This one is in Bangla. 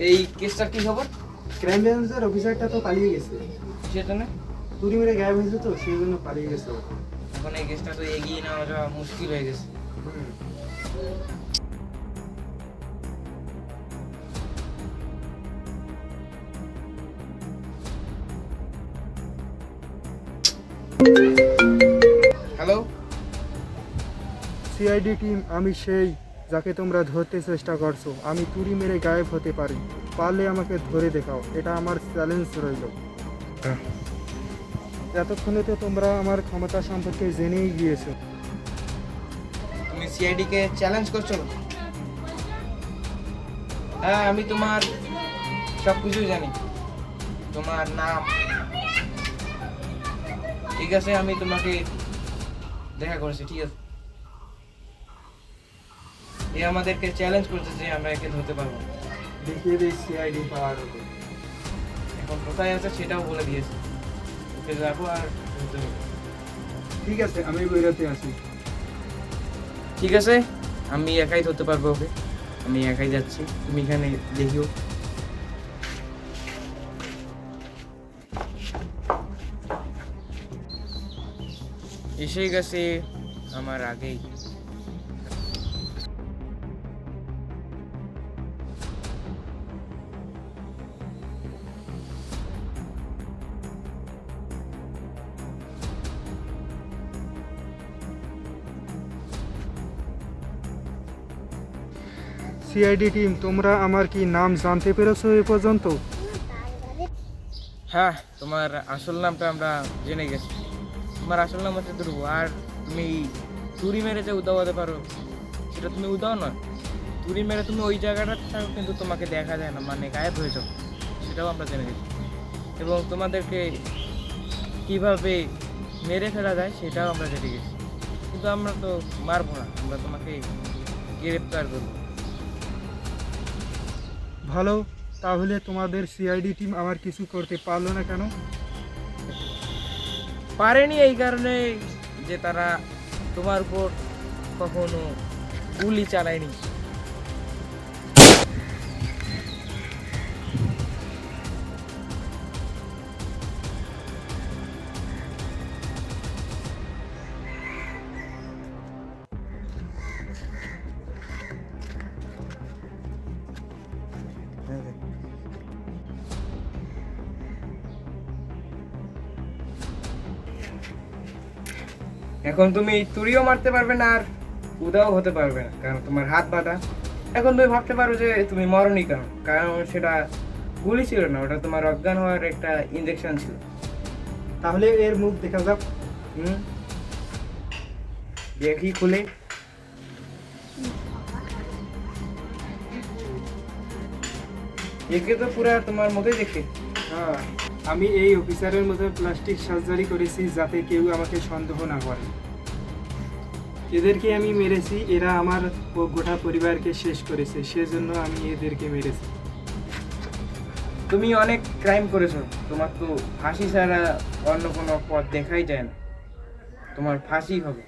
এই কেসটার কি খবর? ক্রাইম ব্রাঞ্চের অফিসারটা তো পালিয়ে গেছে। সেটা না, চুরি মেরে গায়েব হয়েছে তো সেই জন্য পালিয়ে গেছে ও। এখন এই কেসটা তো এগিয়ে নেওয়া যাওয়া মুশকিল হয়ে গেছে। হুম। হ্যালো, সিআইডি টিম, আমি সেই যাকে তোমরা ধরতে চেষ্টা করছো। আমি চুরি মেরে গায়েব হতে পারি, পারলে আমাকে ধরে দেখাও, এটা আমার চ্যালেঞ্জ রইল। এতক্ষণে তো তোমরা আমার ক্ষমতা সম্পর্কে জেনেই গিয়েছো। তুমি সিআইডি কে চ্যালেঞ্জ করছো? হ্যাঁ, আমি তোমার সব কিছু জানি, তোমার নাম। ঠিক আছে, আমি তোমাকে দেখা করেছি। ঠিক আছে, এ আমাদেরকে চ্যালেঞ্জ করছে যে আমরা একে ধরতে পারবো না। দেখিয়ে দিই সিআইডি পাওয়ার। এখন কোথায় আছে সেটাও বলে দিয়েছে। ওকে যাবো আর ধরতে হবে। ঠিক আছে, আমি বেরোতে আছি। ঠিক আছে, আমি একাই ধরতে পারবো ওকে। আমি একাই যাচ্ছি, তুমি এখানে দেখিও। এসে গেছে আমার আগেই। সিআইডি টিম, তোমরা আমার কি নাম জানতে পেরেছো এ পর্যন্ত? হ্যাঁ, তোমার আসল নামটা আমরা জেনে গেছি। তোমার আসল নাম হচ্ছে ধ্রুব। আর তুমি চুরি মেরে যে উদাও হতে পারো, সেটা তুমি উদাও নয়। চুরি মেরে তুমি ওই জায়গাটা থাকো কিন্তু তোমাকে দেখা যায় না, মানে গায়েব হয়ে যাও, সেটাও আমরা জেনে গেছি। এবং তোমাদেরকে কিভাবে মেরে ফেলা যায় সেটাও আমরা জেনে গেছি। কিন্তু আমরা তো মারবো না, আমরা তোমাকে গ্রেপ্তার করবো। ভালো, তাহলে তোমাদের সিআইডি টিম আমার কিছু করতে পারলো না কেন? পারেনি এই কারণে যে তারা তোমার উপর কখনো গুলি চালায়নি। এখন তুমি তুড়িও মারতে পারবে না আর উদাও হতে পারবে না, কারণ তোমার হাত বাঁধা। এখন তুমি ভাবতে পারো যে তুমি মরনি কেন, কারণ সেটা গুলি ছিল না, ওটা তোমার অজ্ঞান হওয়ার একটা ইনজেকশন ছিল। তাহলে এর মুখ দেখা যাক। হুম, দেখি খুলে। একে তো পুরা তোমার মতোই দেখে। হ্যাঁ, আমি এই অফিসারের মধ্যে প্লাস্টিক সার্জারি করেছি যাতে কেউ আমাকে সন্দেহ না করে। এদেরকে আমি মেরেছি, এরা আমার গোটা পরিবারকে শেষ করেছে, সেজন্য আমি এদেরকে মেরেছি। তুমি অনেক ক্রাইম করেছো, তোমার তো ফাঁসি ছাড়া অন্য কোনো পথ দেখাই যায় না, তোমার ফাঁসি হবে।